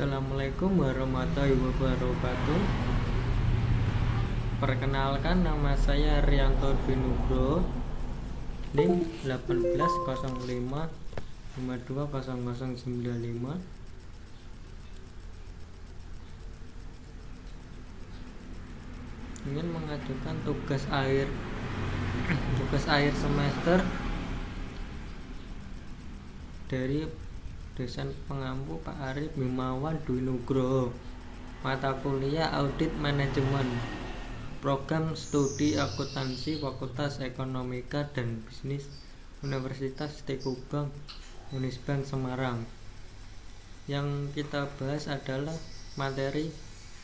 Assalamualaikum warahmatullahi wabarakatuh. Perkenalkan, nama saya Rianto Dwi Nugroho, NIM 1805520095. Ingin mengajukan tugas akhir semester dari dosen pengampu Pak Arif Himawan Dwi Nugroho, mata kuliah Audit Manajemen, program studi akuntansi Fakultas Ekonomika dan Bisnis Universitas Tekubang Unisbank Semarang. Yang kita bahas adalah materi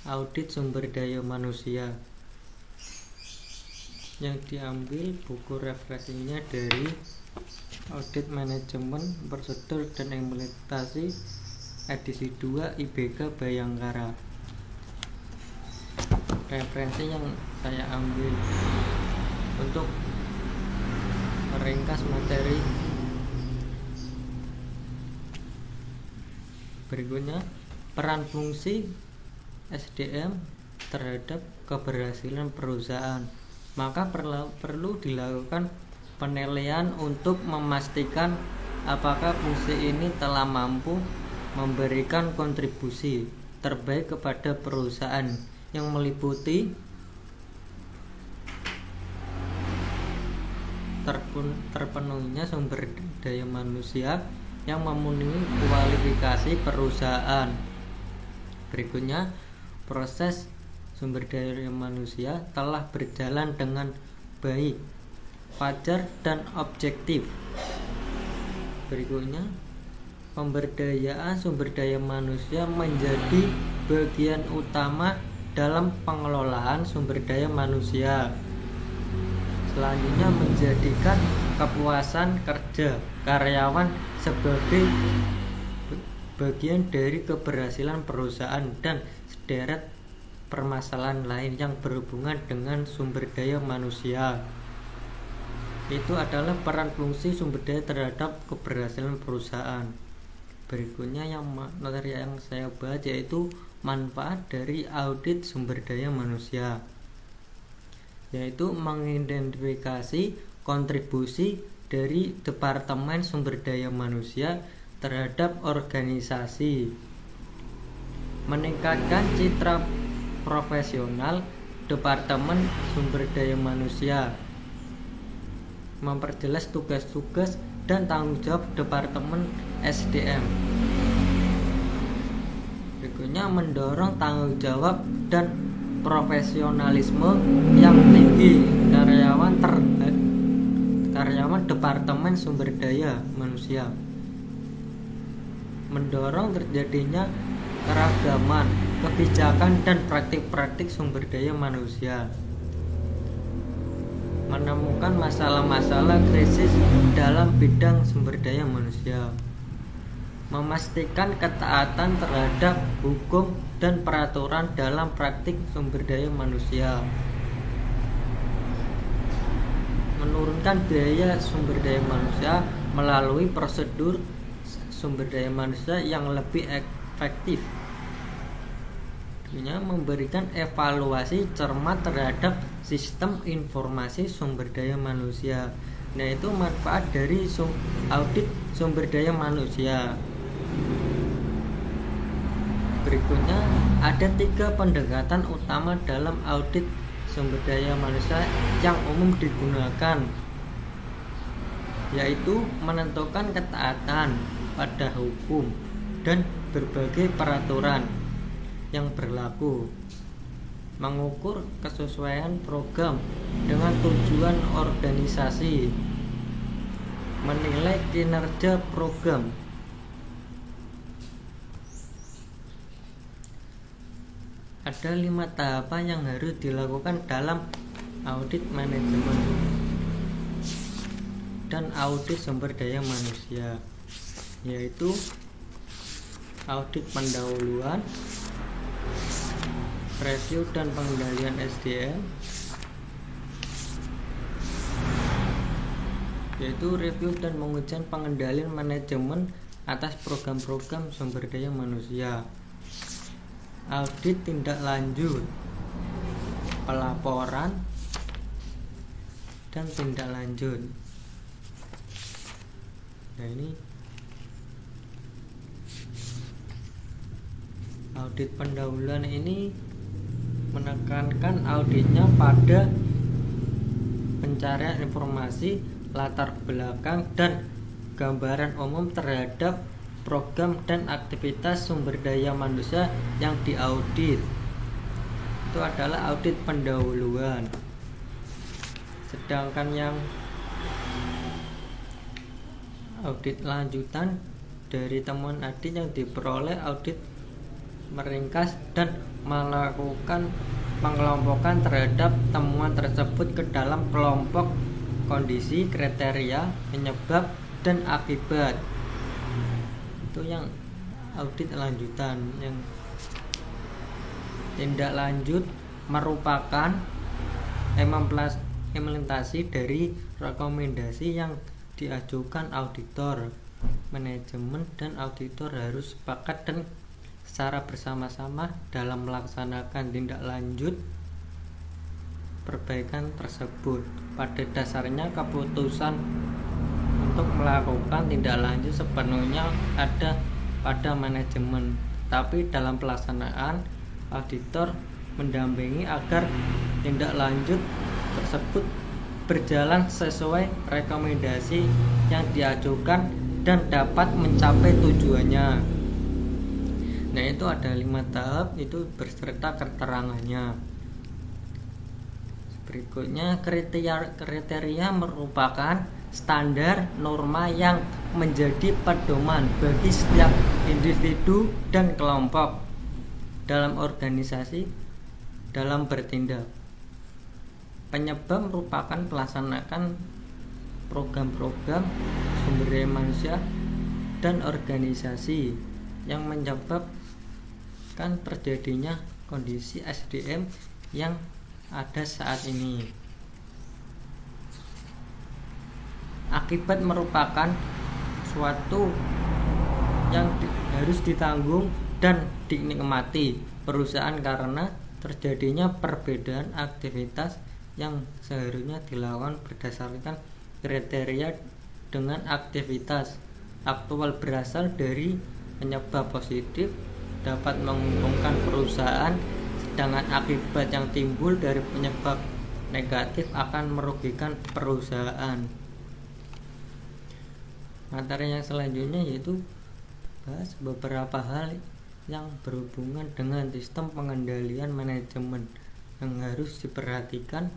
audit sumber daya manusia, yang diambil buku referensinya dari Audit Manajemen Prosedur dan Implementasi edisi 2 IBK Bayangkara. Referensi yang saya ambil untuk meringkas materi berikutnya: peran fungsi SDM terhadap keberhasilan perusahaan. Maka perlu dilakukan penilaian untuk memastikan apakah fungsi ini telah mampu memberikan kontribusi terbaik kepada perusahaan, yang meliputi terpenuhinya sumber daya manusia yang memenuhi kualifikasi perusahaan. Berikutnya, proses sumber daya manusia telah berjalan dengan baik, wajar, dan objektif. Berikutnya, pemberdayaan sumber daya manusia menjadi bagian utama dalam pengelolaan sumber daya manusia. Selanjutnya, menjadikan kepuasan kerja karyawan sebagai bagian dari keberhasilan perusahaan dan sederet permasalahan lain yang berhubungan dengan sumber daya manusia. Itu adalah peran fungsi sumber daya terhadap keberhasilan perusahaan. Berikutnya materi yang saya bahas yaitu manfaat dari audit sumber daya manusia, yaitu mengidentifikasi kontribusi dari Departemen Sumber Daya Manusia terhadap organisasi, meningkatkan citra profesional Departemen Sumber Daya Manusia, memperjelas tugas-tugas dan tanggung jawab Departemen SDM. Berikutnya, mendorong tanggung jawab dan profesionalisme yang tinggi karyawan Departemen Sumber Daya Manusia, mendorong terjadinya keragaman kebijakan dan praktik-praktik sumber daya manusia, menemukan masalah-masalah krisis dalam bidang sumber daya manusia, memastikan ketaatan terhadap hukum dan peraturan dalam praktik sumber daya manusia, menurunkan biaya sumber daya manusia melalui prosedur sumber daya manusia yang lebih efektif. Memberikan evaluasi cermat terhadap sistem informasi sumber daya manusia. Nah, itu manfaat dari audit sumber daya manusia. Berikutnya, ada 3 pendekatan utama dalam audit sumber daya manusia yang umum digunakan, yaitu menentukan ketaatan pada hukum dan berbagai peraturan yang berlaku, mengukur kesesuaian program dengan tujuan organisasi, menilai kinerja program. Ada 5 tahapan yang harus dilakukan dalam audit manajemen dan audit sumber daya manusia, yaitu audit pendahuluan, review dan pengendalian SDM, yaitu review dan pengujian pengendalian manajemen atas program-program sumber daya manusia. audit tindak lanjut, pelaporan, dan tindak lanjut. Nah, ini audit pendahuluan ini menekankan auditnya pada pencarian informasi, latar belakang, dan gambaran umum terhadap program dan aktivitas sumber daya manusia yang diaudit. Itu adalah audit pendahuluan. Sedangkan yang audit lanjutan dari temuan audit yang diperoleh audit meringkas dan melakukan pengelompokan terhadap temuan tersebut ke dalam kelompok kondisi, kriteria, penyebab, dan akibat. Itu yang audit lanjutan. Yang tindak lanjut merupakan implementasi dari rekomendasi yang diajukan auditor. Manajemen dan auditor harus sepakat dan secara bersama-sama dalam melaksanakan tindak lanjut perbaikan tersebut. Pada dasarnya keputusan untuk melakukan tindak lanjut sepenuhnya ada pada manajemen, tapi dalam pelaksanaan auditor mendampingi agar tindak lanjut tersebut berjalan sesuai rekomendasi yang diajukan dan dapat mencapai tujuannya. Nah, itu ada 5 tahap, itu beserta keterangannya. Berikutnya, kriteria merupakan standar norma yang menjadi pedoman bagi setiap individu dan kelompok dalam organisasi dalam bertindak. Penyebab merupakan pelaksanaan program-program sumber daya manusia dan organisasi yang menyebabkan terjadinya kondisi SDM yang ada saat ini. Akibat merupakan suatu yang harus ditanggung dan dinikmati perusahaan karena terjadinya perbedaan aktivitas yang seharusnya dilakukan berdasarkan kriteria dengan aktivitas aktual berasal dari penyebab positif dapat menguntungkan perusahaan, sedangkan akibat yang timbul dari penyebab negatif akan merugikan perusahaan. Materi yang selanjutnya yaitu bahas beberapa hal yang berhubungan dengan sistem pengendalian manajemen yang harus diperhatikan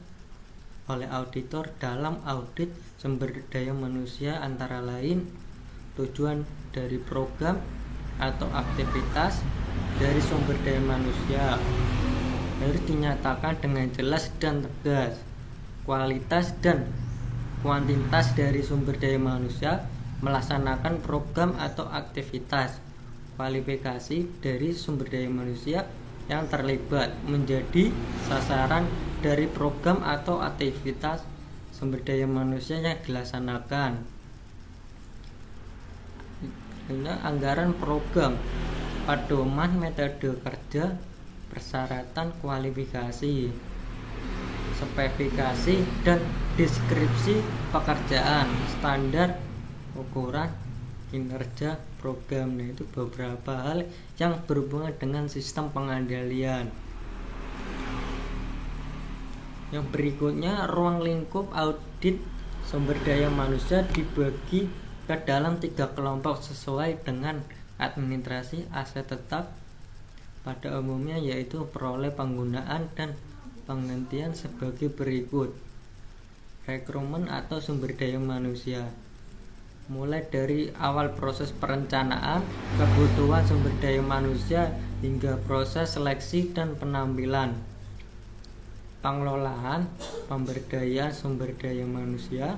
oleh auditor dalam audit sumber daya manusia, antara lain tujuan dari program atau aktivitas dari sumber daya manusia harus dinyatakan dengan jelas dan tegas. Kualitas dan kuantitas dari sumber daya manusia melaksanakan program atau aktivitas. Kualifikasi dari sumber daya manusia yang terlibat menjadi sasaran dari program atau aktivitas sumber daya manusia yang dilaksanakan. Anggaran program, pedoman metode kerja, persyaratan kualifikasi, spesifikasi dan deskripsi pekerjaan, standar ukuran kinerja program. Nah, itu beberapa hal yang berhubungan dengan sistem pengendalian. Yang berikutnya, ruang lingkup audit sumber daya manusia dibagi ke dalam 3 kelompok sesuai dengan administrasi aset tetap pada umumnya, yaitu peroleh, penggunaan, dan penghentian sebagai berikut. Rekrutmen atau sumber daya manusia, mulai dari awal proses perencanaan kebutuhan sumber daya manusia hingga proses seleksi dan penampilan. Pengelolaan pemberdayaan sumber daya manusia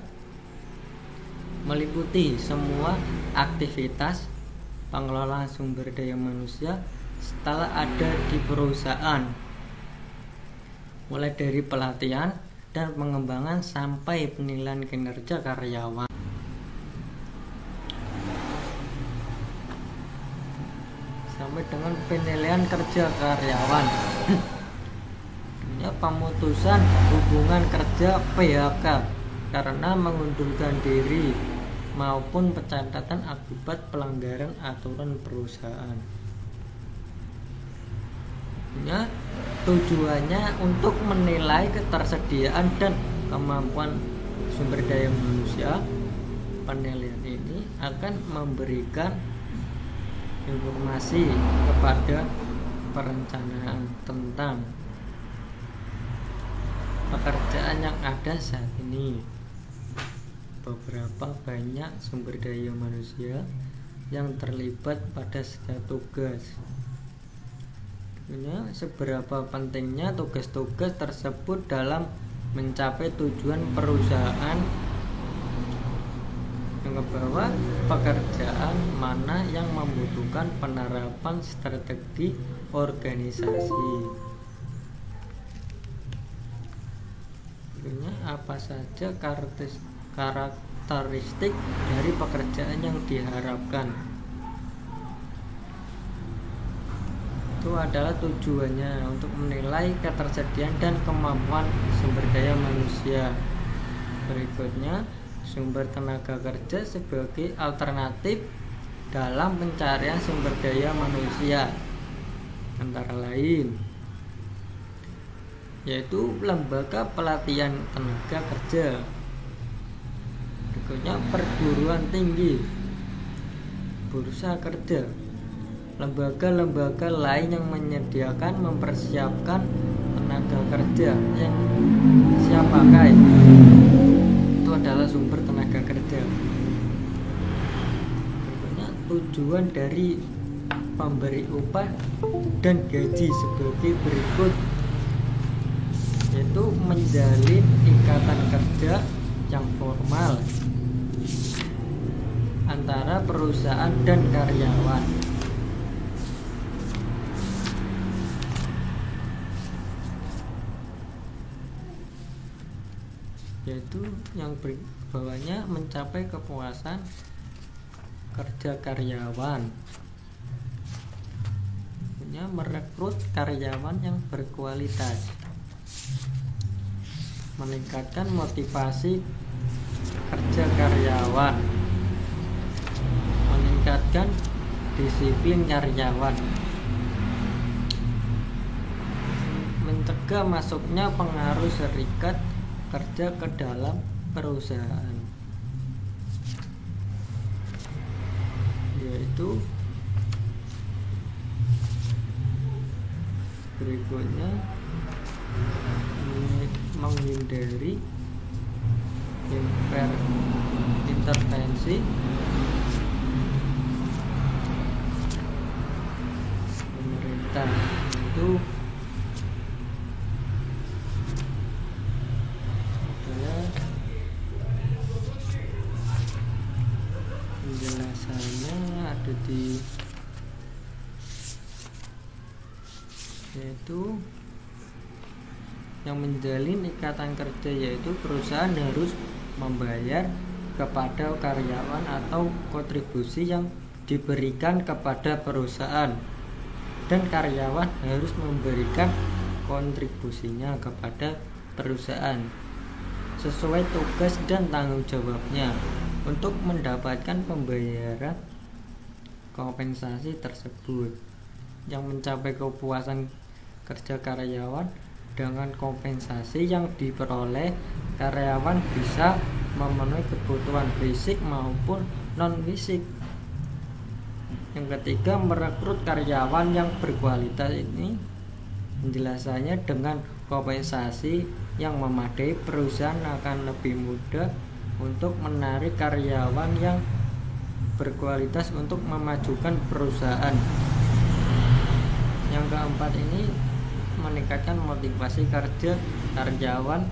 meliputi semua aktivitas pengelolaan sumber daya manusia setelah ada di perusahaan, mulai dari pelatihan dan pengembangan sampai penilaian kinerja karyawan. sampai dengan penilaian kerja karyawan. Pemutusan hubungan kerja PHK karena mengundurkan diri maupun pencatatan akibat pelanggaran aturan perusahaan. Tujuannya untuk menilai ketersediaan dan kemampuan sumber daya manusia. Penilaian ini akan memberikan informasi kepada perencanaan tentang pekerjaan yang ada saat ini. Beberapa banyak sumber daya manusia yang terlibat pada setiap tugas. Seberapa pentingnya tugas-tugas tersebut dalam mencapai tujuan perusahaan. Yang kedua, pekerjaan mana yang membutuhkan penerapan strategi organisasi. Apa saja karakteristik dari pekerjaan yang diharapkan. Itu adalah tujuannya untuk menilai ketersediaan dan kemampuan sumber daya manusia. Berikutnya, sumber tenaga kerja sebagai alternatif dalam pencarian sumber daya manusia, antara lain yaitu lembaga pelatihan tenaga kerja. Berikutnya, perguruan tinggi, bursa kerja, lembaga-lembaga lain yang menyediakan mempersiapkan tenaga kerja yang siap pakai. Itu adalah sumber tenaga kerja. Berikutnya, tujuan dari pemberi upah dan gaji sebagai berikut, yaitu menjalin ikatan kerja yang formal antara perusahaan dan karyawan. Yaitu yang bawahnya mencapai kepuasan kerja karyawan. Merekrut karyawan yang berkualitas, meningkatkan motivasi kerja karyawan, meningkatkan disiplin karyawan, mencegah masuknya pengaruh serikat kerja ke dalam perusahaan, yaitu berikutnya menghindari intervensi pemerintah. Itu adalah penjelasannya ada di, yaitu yang menjalin ikatan kerja, yaitu perusahaan harus membayar kepada karyawan atau kontribusi yang diberikan kepada perusahaan, dan karyawan harus memberikan kontribusinya kepada perusahaan sesuai tugas dan tanggung jawabnya untuk mendapatkan pembayaran kompensasi tersebut. Yang mencapai kepuasan kerja karyawan dengan kompensasi yang diperoleh, karyawan bisa memenuhi kebutuhan fisik maupun non-fisik. Yang ketiga, merekrut karyawan yang berkualitas. Ini penjelasannya dengan kompensasi yang memadai, perusahaan akan lebih mudah untuk menarik karyawan yang berkualitas untuk memajukan perusahaan. Yang keempat ini meningkatkan motivasi kerja karyawan,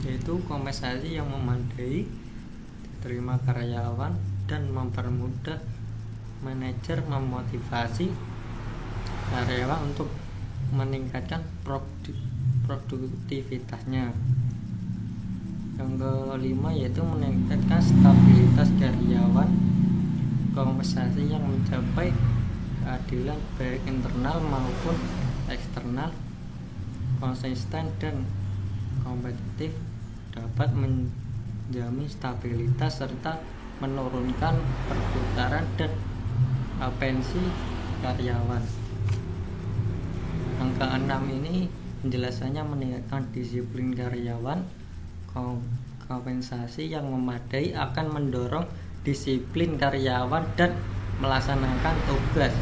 yaitu kompensasi yang memadai diterima karyawan dan mempermudah manajer memotivasi karyawan untuk meningkatkan produktivitasnya. Yang kelima yaitu meningkatkan stabilitas karyawan, kompensasi yang mencapai keadilan baik internal maupun eksternal, konsisten dan kompetitif, dapat menjamin stabilitas serta menurunkan perputaran dan atensi karyawan. Angka 6 ini penjelasannya meningkatkan disiplin karyawan. Kompensasi yang memadai akan mendorong disiplin karyawan dan melaksanakan tugas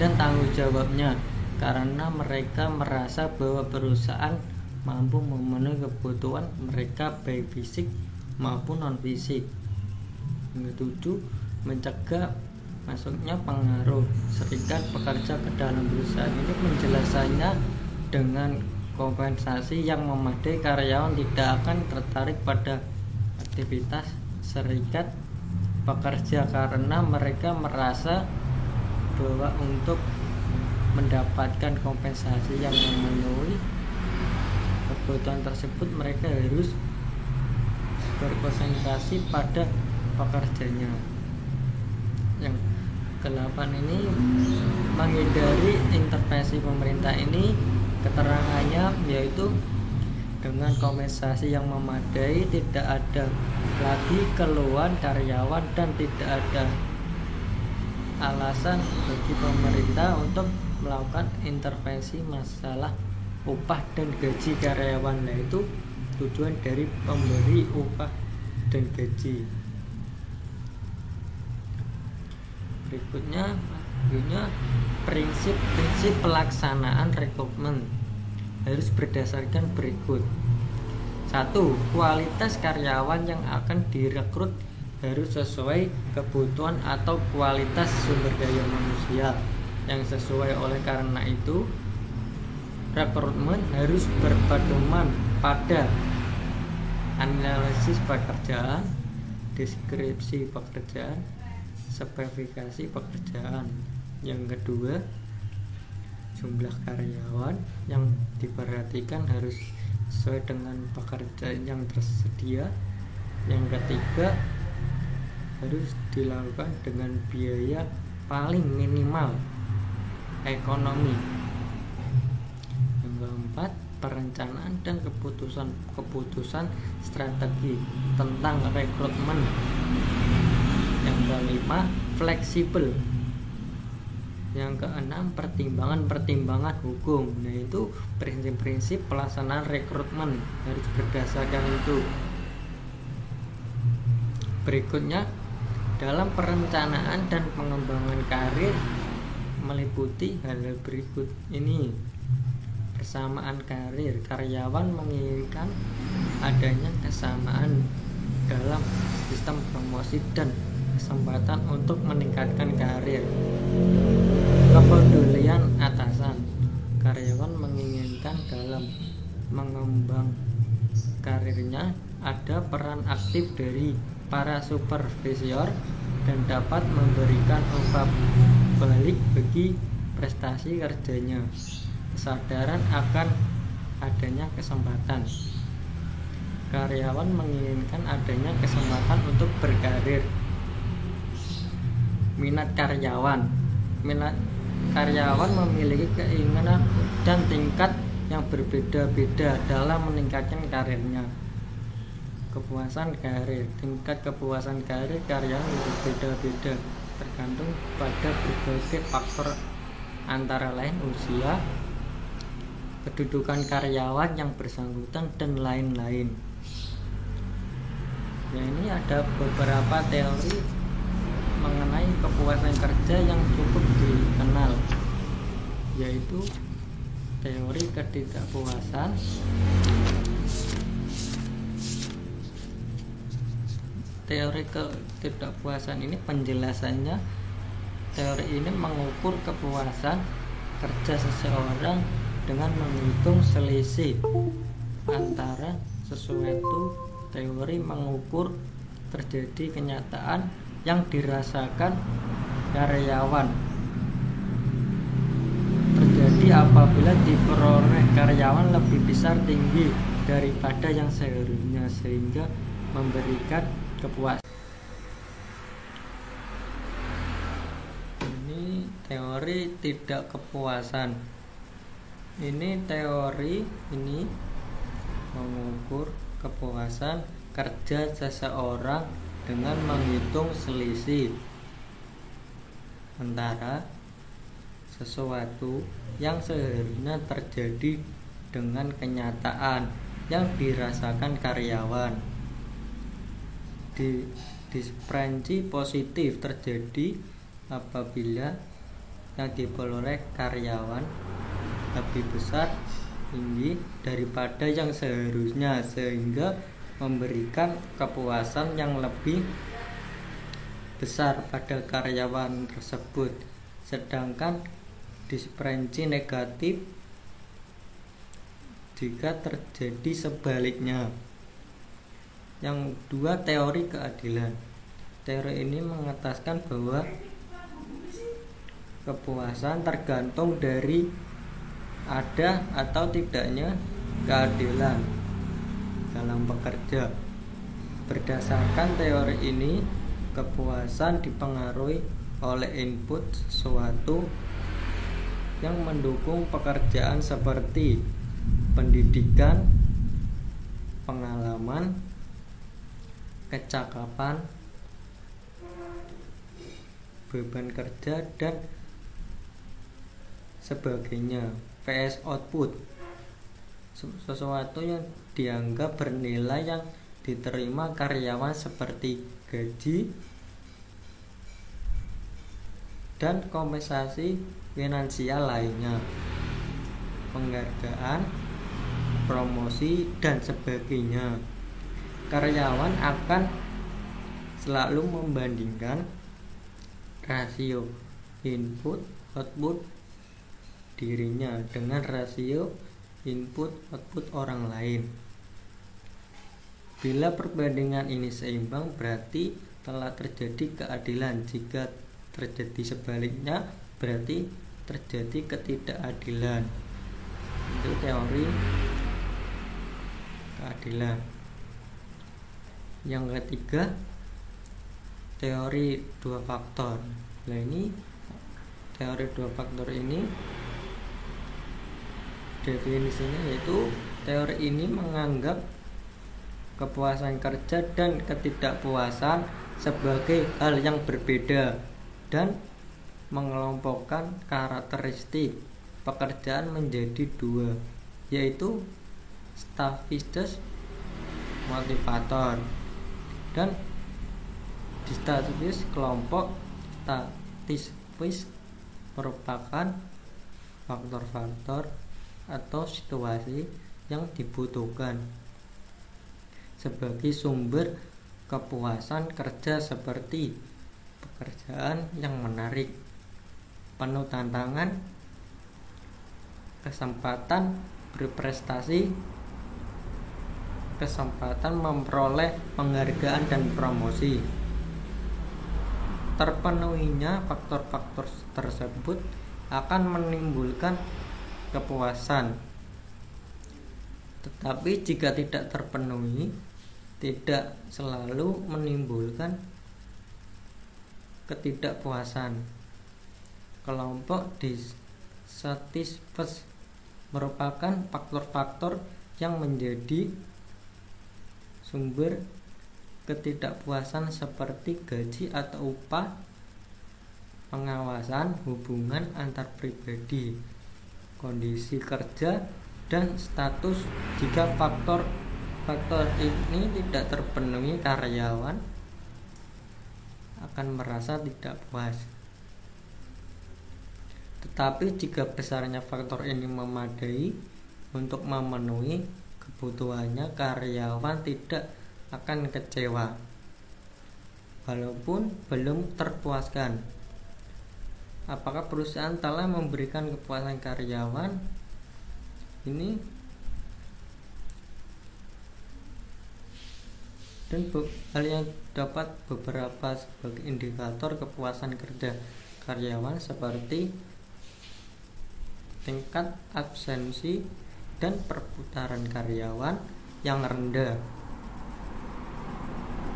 dan tanggung jawabnya, karena mereka merasa bahwa perusahaan mampu memenuhi kebutuhan mereka baik fisik maupun non fisik. Yang ketujuh, mencegah masuknya pengaruh serikat pekerja ke dalam perusahaan. Ini penjelasannya dengan kompensasi yang memadai, karyawan tidak akan tertarik pada aktivitas serikat pekerja karena mereka merasa bahwa untuk mendapatkan kompensasi yang memenuhi kebutuhan tersebut mereka harus berkonsentrasi pada pekerjanya. Yang ke-8 ini menghindari intervensi pemerintah. Ini keterangannya yaitu dengan kompensasi yang memadai tidak ada lagi keluhan karyawan dan tidak ada alasan bagi pemerintah untuk melakukan intervensi masalah upah dan gaji karyawan. Nah, itu tujuan dari pemberi upah dan gaji. Berikutnya prinsip pelaksanaan rekrutmen harus berdasarkan berikut. 1. Kualitas karyawan yang akan direkrut harus sesuai kebutuhan atau kualitas sumber daya manusia yang sesuai. Oleh karena itu, rekrutmen harus berpedoman pada analisis pekerjaan, deskripsi pekerjaan, spesifikasi pekerjaan. Yang kedua, jumlah karyawan yang diperhatikan harus sesuai dengan pekerjaan yang tersedia. Yang ketiga, harus dilakukan dengan biaya paling minimal ekonomi. Yang keempat, perencanaan dan keputusan strategi tentang rekrutmen. Yang kelima, fleksibel. Yang keenam, pertimbangan hukum. Nah, itu prinsip-prinsip pelaksanaan rekrutmen harus berdasarkan itu. Berikutnya, dalam perencanaan dan pengembangan karir meliputi hal-hal berikut ini. Persamaan karir. Karyawan menginginkan adanya kesamaan dalam sistem promosi dan kesempatan untuk meningkatkan karir. Kepedulian atasan. Karyawan menginginkan dalam mengembang karirnya ada peran aktif dari para supervisor dan dapat memberikan umpan balik bagi prestasi kerjanya. Kesadaran akan adanya kesempatan. Karyawan menginginkan adanya kesempatan untuk berkarir. Minat karyawan memiliki keinginan dan tingkat yang berbeda-beda dalam meningkatkan karirnya. Kepuasan karir. Tingkat kepuasan karir karyawan berbeda-beda tergantung pada berbagai faktor antara lain usia, kedudukan karyawan yang bersangkutan, dan lain-lain. Ya, ini ada beberapa teori mengenai kepuasan kerja yang cukup dikenal, yaitu teori ketidakpuasan, teori ketidakpuasan ini penjelasannya, teori ini mengukur kepuasan kerja seseorang dengan menghitung selisih antara sesuatu. Teori mengukur terjadi kenyataan yang dirasakan karyawan terjadi apabila diperoleh karyawan lebih besar tinggi daripada yang seharusnya, sehingga memberikan kepuasan. Ini teori tidak kepuasan. Ini teori ini mengukur kepuasan kerja seseorang dengan menghitung selisih antara sesuatu yang seharusnya terjadi dengan kenyataan yang dirasakan karyawan. Diferensi positif terjadi apabila yang diperoleh karyawan lebih besar tinggi daripada yang seharusnya, sehingga memberikan kepuasan yang lebih besar pada karyawan tersebut. Sedangkan diferensi negatif jika terjadi sebaliknya. Yang dua, teori keadilan. Teori ini mengatakan bahwa kepuasan tergantung dari ada atau tidaknya keadilan dalam bekerja. Berdasarkan teori ini, kepuasan dipengaruhi oleh input sesuatu yang mendukung pekerjaan seperti pendidikan, pengalaman, kecakapan, beban kerja, dan sebagainya. PS output, sesuatu yang dianggap bernilai yang diterima karyawan seperti gaji dan kompensasi finansial lainnya, penghargaan, promosi, dan sebagainya. Karyawan akan selalu membandingkan rasio input output dirinya dengan rasio input output orang lain. Bila perbandingan ini seimbang, berarti telah terjadi keadilan. Jika terjadi sebaliknya, berarti terjadi ketidakadilan. Itu teori keadilan. Yang ketiga, teori dua faktor. Nah, ini teori dua faktor ini definisinya yaitu teori ini menganggap kepuasan kerja dan ketidakpuasan sebagai hal yang berbeda dan mengelompokkan karakteristik pekerjaan menjadi dua, yaitu staffistus motivator dan distatifis. Kelompok statifis merupakan faktor-faktor atau situasi yang dibutuhkan sebagai sumber kepuasan kerja, seperti pekerjaan yang menarik, penuh tantangan, kesempatan berprestasi, kesempatan memperoleh penghargaan dan promosi. Terpenuhinya faktor-faktor tersebut akan menimbulkan kepuasan. Tetapi jika tidak terpenuhi, tidak selalu menimbulkan ketidakpuasan. Kelompok dissatisfied merupakan faktor-faktor yang menjadi sumber ketidakpuasan seperti gaji atau upah, pengawasan, hubungan antar pribadi, kondisi kerja, dan status. Jika faktor ini tidak terpenuhi, karyawan akan merasa tidak puas. Tetapi jika besarnya faktor ini memadai untuk memenuhi kebutuhannya, karyawan tidak akan kecewa walaupun belum terpuaskan. Apakah perusahaan telah memberikan kepuasan karyawan? Ini dan hal yang dapat beberapa sebagai indikator kepuasan kerja karyawan seperti tingkat absensi dan perputaran karyawan yang rendah,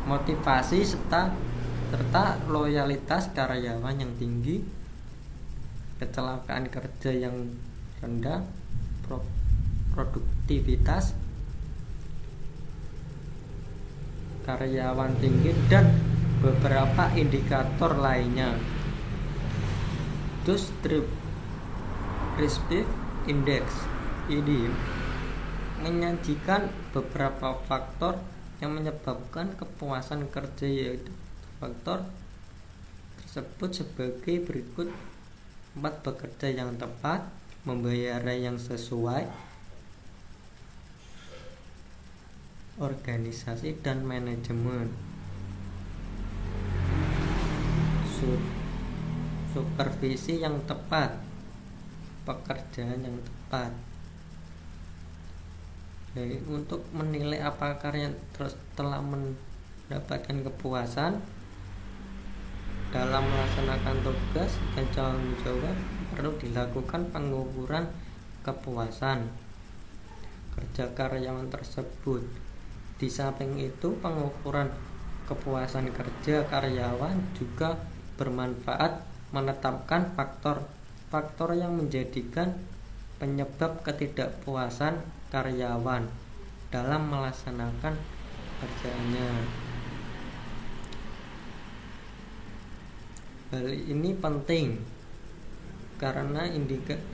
motivasi serta loyalitas karyawan yang tinggi, kecelakaan kerja yang rendah, produktivitas karyawan tinggi, dan beberapa indikator lainnya. Descriptive Index ini menyajikan beberapa faktor yang menyebabkan kepuasan kerja, yaitu faktor tersebut sebagai berikut: 4. Bekerja yang tepat, membayar yang sesuai, organisasi dan manajemen, supervisi yang tepat, pekerjaan yang tepat. Jadi, untuk menilai apakah karya telah mendapatkan kepuasan dalam melaksanakan tugas dan tanggung jawab, perlu dilakukan pengukuran kepuasan kerja karyawan tersebut. Di samping itu, pengukuran kepuasan kerja karyawan juga bermanfaat menetapkan faktor yang menjadikan penyebab ketidakpuasan karyawan dalam melaksanakan kerjaannya. Hal ini penting karena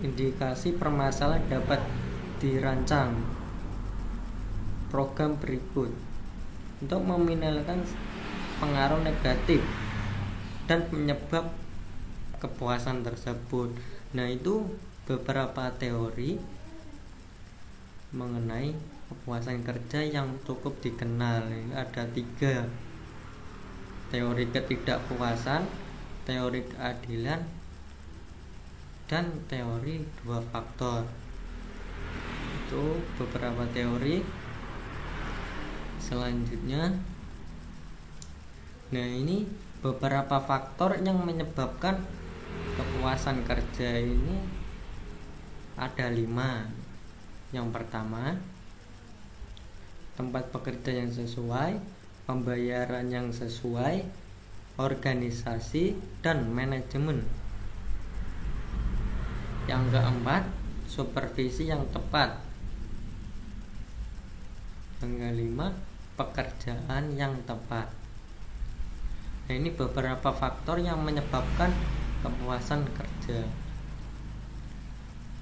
indikasi permasalahan dapat dirancang program berikut untuk meminimalkan pengaruh negatif dan penyebab kepuasan tersebut. Nah, itu beberapa teori mengenai kepuasan kerja yang cukup dikenal. Ada 3: teori ketidakpuasan, teori keadilan, dan teori 2 faktor. Itu beberapa teori. Selanjutnya, nah ini beberapa faktor yang menyebabkan kepuasan kerja ini ada 5. Yang pertama, tempat bekerja yang sesuai, pembayaran yang sesuai, organisasi dan manajemen. Yang keempat, supervisi yang tepat. Yang kelima, pekerjaan yang tepat. Nah, ini beberapa faktor yang menyebabkan kepuasan kerja.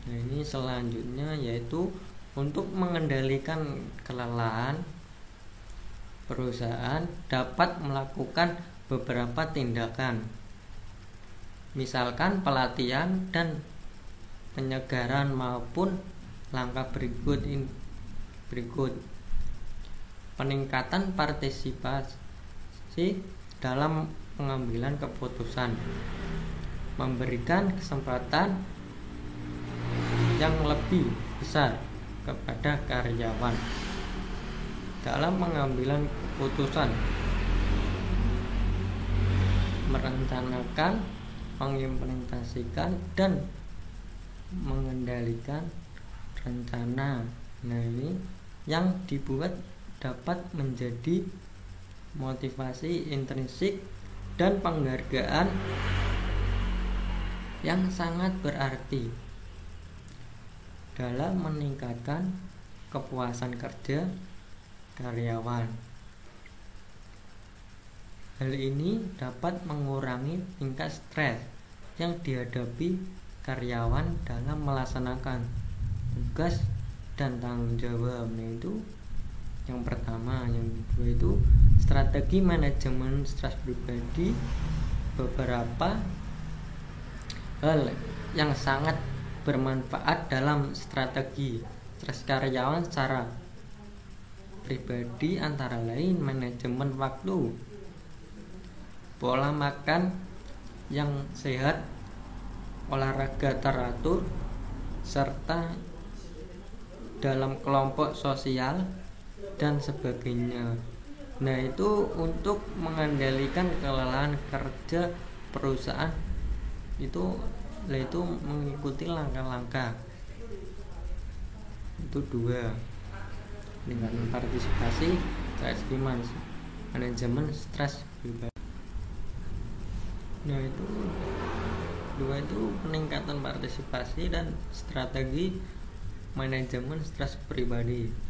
Nah, ini selanjutnya yaitu untuk mengendalikan kelelahan, perusahaan dapat melakukan beberapa tindakan, misalkan pelatihan dan penyegaran maupun langkah berikut: peningkatan partisipasi dalam pengambilan keputusan, memberikan kesempatan yang lebih besar kepada karyawan dalam pengambilan keputusan, merencanakan, mengimplementasikan, dan mengendalikan rencana. Nah, ini yang dibuat dapat menjadi motivasi intrinsik dan penghargaan yang sangat berarti dalam meningkatkan kepuasan kerja karyawan. Hal ini dapat mengurangi tingkat stres yang dihadapi karyawan dalam melaksanakan tugas dan tanggung jawab. Nah, itu yang pertama. Yang kedua itu strategi manajemen stres pribadi. Beberapa hal yang sangat bermanfaat dalam strategi stres karyawan secara pribadi antara lain manajemen waktu, pola makan yang sehat, olahraga teratur, serta dalam kelompok sosial dan sebagainya. Nah, itu untuk mengendalikan kelelahan kerja perusahaan itu mengikuti langkah-langkah itu 2: dengan partisipasi, stres manajemen stres pribadi. Nah, itu Kedua itu peningkatan partisipasi dan strategi manajemen stres pribadi.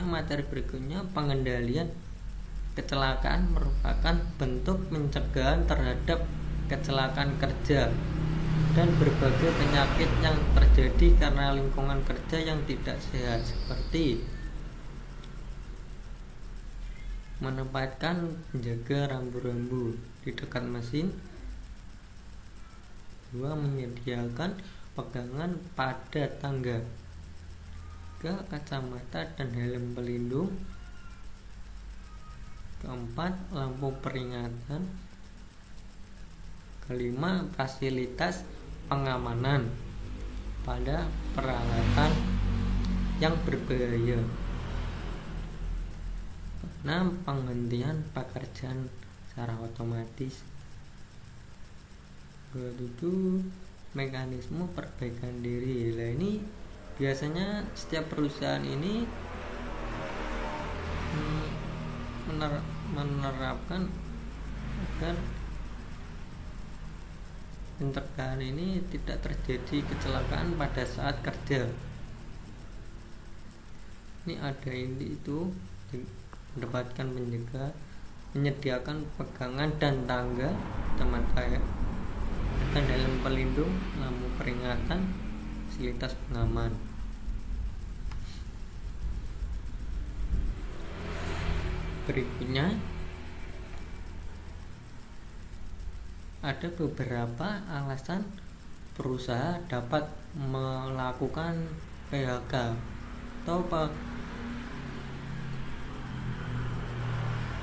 Materi berikutnya, pengendalian kecelakaan merupakan bentuk pencegahan terhadap kecelakaan kerja dan berbagai penyakit yang terjadi karena lingkungan kerja yang tidak sehat, seperti menempatkan penjaga rambu-rambu di dekat mesin. 2. Menyediakan pegangan pada tangga. 3. Kacamata dan helm pelindung. 4. Lampu peringatan. 5. Fasilitas pengamanan pada peralatan yang berbahaya. 6. Penghentian pekerjaan secara otomatis. 7. Mekanisme perbaikan diri. Nah, ini biasanya setiap perusahaan ini menerapkan agar pencegahan ini tidak terjadi kecelakaan pada saat kerja. Ini ada ini itu mendapatkan penjaga, menyediakan pegangan dan tangga, teman saya, dan helm pelindung, lampu peringatan, fasilitas pengaman. Berikutnya ada beberapa alasan perusahaan dapat melakukan PHK atau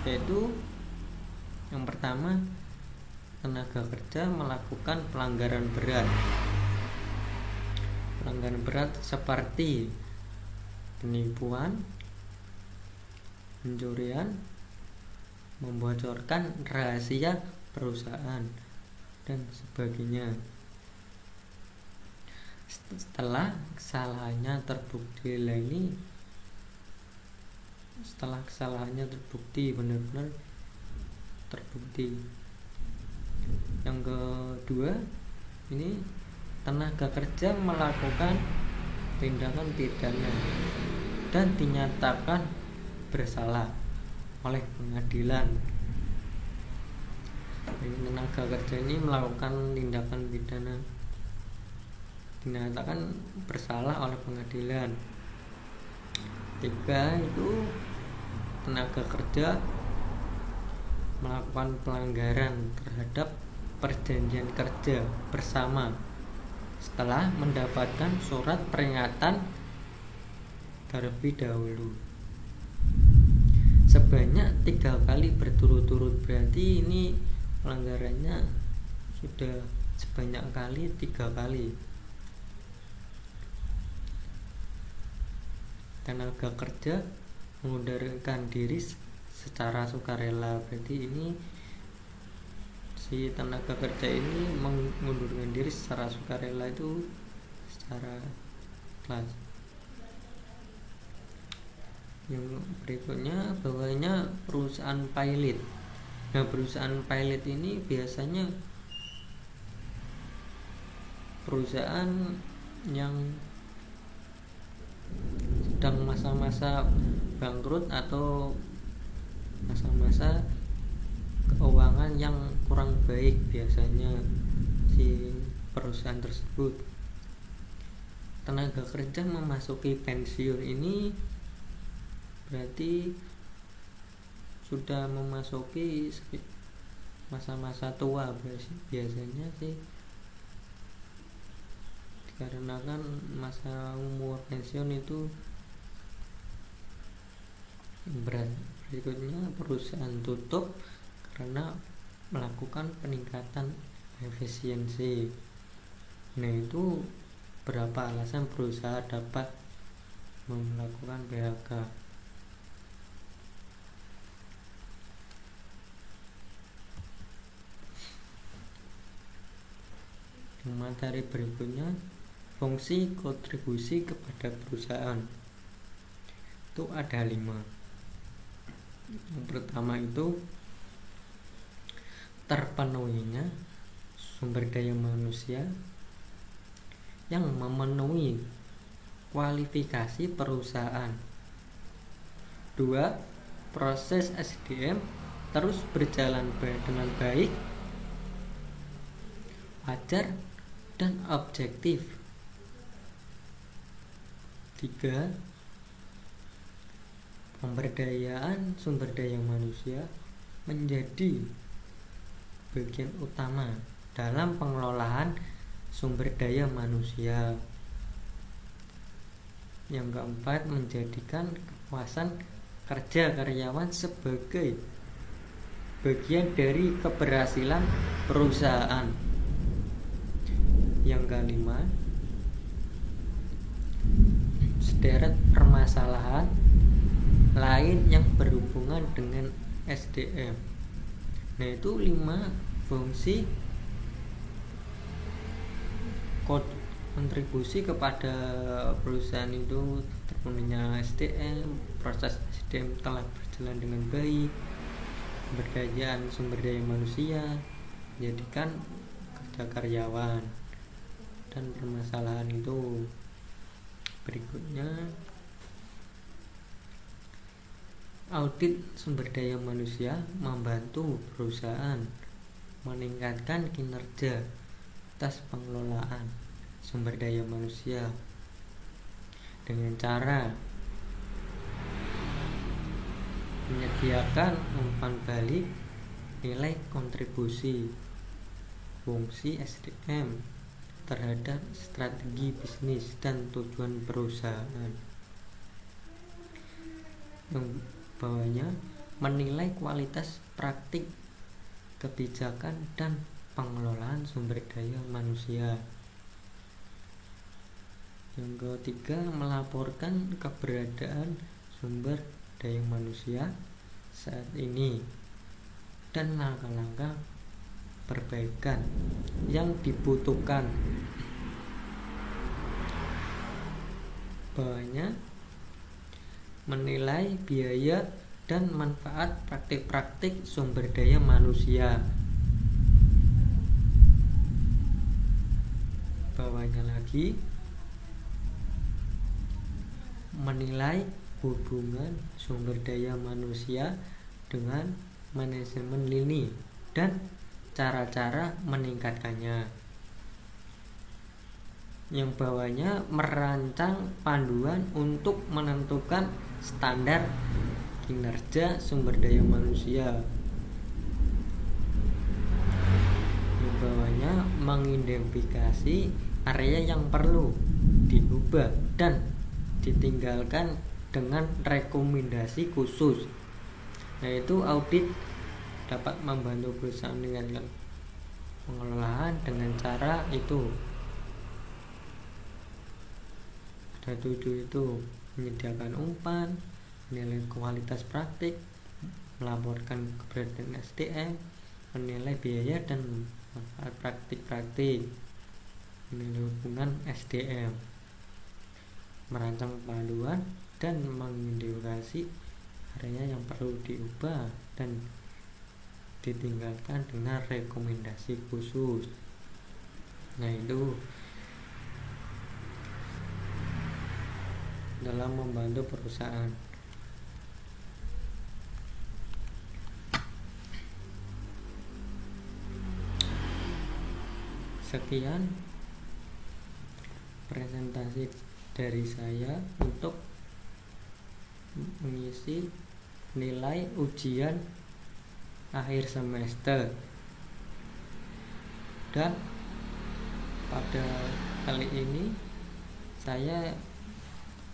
yaitu yang pertama, tenaga kerja melakukan pelanggaran berat. Pelanggaran berat seperti penipuan, pencurian, membocorkan rahasia perusahaan, dan sebagainya. Setelah kesalahannya terbukti, benar-benar terbukti. Yang kedua, ini tenaga kerja melakukan tindakan pidana dan dinyatakan bersalah oleh pengadilan. Jadi, tenaga kerja ini melakukan tindakan pidana, dinyatakan bersalah oleh pengadilan. 3. Itu tenaga kerja melakukan pelanggaran terhadap perjanjian kerja bersama setelah mendapatkan surat peringatan terlebih dahulu sebanyak 3 kali berturut-turut. Berarti ini pelanggarannya sudah sebanyak 3 kali. Tenaga kerja mengundurkan diri secara sukarela. Berarti ini si tenaga kerja ini mengundurkan diri secara sukarela, itu secara ikhlas. Yang berikutnya, bawahnya perusahaan pilot. Nah, perusahaan pilot ini biasanya perusahaan yang sedang masa-masa bangkrut atau masa-masa keuangan yang kurang baik biasanya si perusahaan tersebut. Tenaga kerja memasuki pensiun ini berarti sudah memasuki masa-masa tua biasanya sih, dikarenakan masa umur pensiun itu berat. Berikutnya, perusahaan tutup karena melakukan peningkatan efisiensi. Nah, itu berapa alasan perusahaan dapat melakukan PHK. Materi berikutnya, fungsi kontribusi kepada perusahaan. Itu ada 5. Yang pertama itu terpenuhinya sumber daya manusia yang memenuhi kualifikasi perusahaan. 2. Proses SDM terus berjalan dengan baik, wajar, dan objektif. 3. Pemberdayaan sumber daya manusia menjadi bagian utama dalam pengelolaan sumber daya manusia. Yang keempat, menjadikan kepuasan kerja karyawan sebagai bagian dari keberhasilan perusahaan. Yang kelima, sederet permasalahan lain yang berhubungan dengan SDM. Nah, itu 5 fungsi kontribusi kepada perusahaan itu: terpenuhinya SDM, proses SDM telah berjalan dengan baik, pemberdayaan sumber daya manusia, menjadikan kerja karyawan, dan permasalahan itu. Berikutnya, audit sumber daya manusia membantu perusahaan meningkatkan kinerja atas pengelolaan sumber daya manusia dengan cara menyediakan umpan balik nilai kontribusi fungsi SDM terhadap strategi bisnis dan tujuan perusahaan. Yang bawahnya, menilai kualitas praktik kebijakan dan pengelolaan sumber daya manusia. Yang ketiga, melaporkan keberadaan sumber daya manusia saat ini dan langkah-langkah perbaikan yang dibutuhkan. Bawahnya, menilai biaya dan manfaat praktik-praktik sumber daya manusia. Bawahnya lagi, menilai hubungan sumber daya manusia dengan manajemen lini dan cara-cara meningkatkannya. Yang bawahnya, merancang panduan untuk menentukan standar kinerja sumber daya manusia. Yang bawahnya, mengidentifikasi area yang perlu diubah dan ditinggalkan dengan rekomendasi khusus. Yaitu audit dapat membantu perusahaan dengan pengelolaan dengan cara itu. Ada 7 itu: menyediakan umpan, menilai kualitas praktik, melaporkan keberadaan SDM, menilai biaya dan manfaat praktik-praktik, menilai hubungan SDM, merancang panduan dan mengidentifikasi area yang perlu diubah dan ditinggalkan dengan rekomendasi khusus. Nah, itu dalam membantu perusahaan. Sekian presentasi dari saya untuk mengisi nilai ujian akhir semester. Dan pada kali ini saya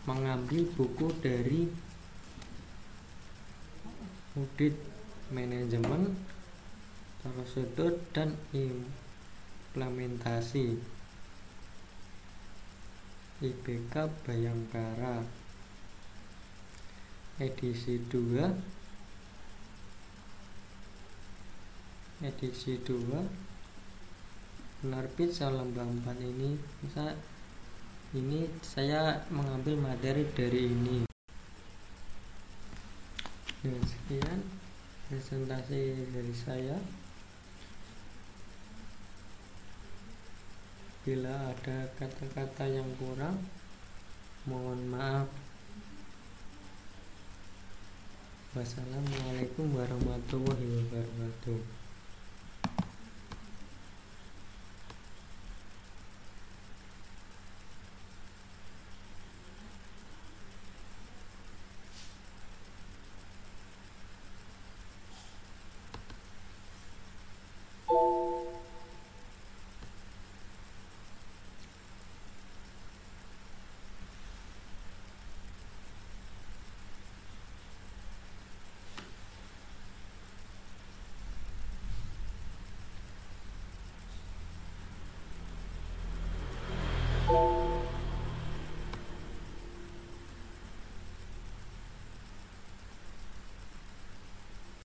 mengambil buku dari audit manajemen, prosedur dan implementasi IBK Bayangkara edisi 2 penerbit Salam Bamban. Ini saya mengambil materi dari ini. Nah, sekian presentasi dari saya. Bila ada kata-kata yang kurang, mohon maaf. Wassalamualaikum warahmatullahi wabarakatuh.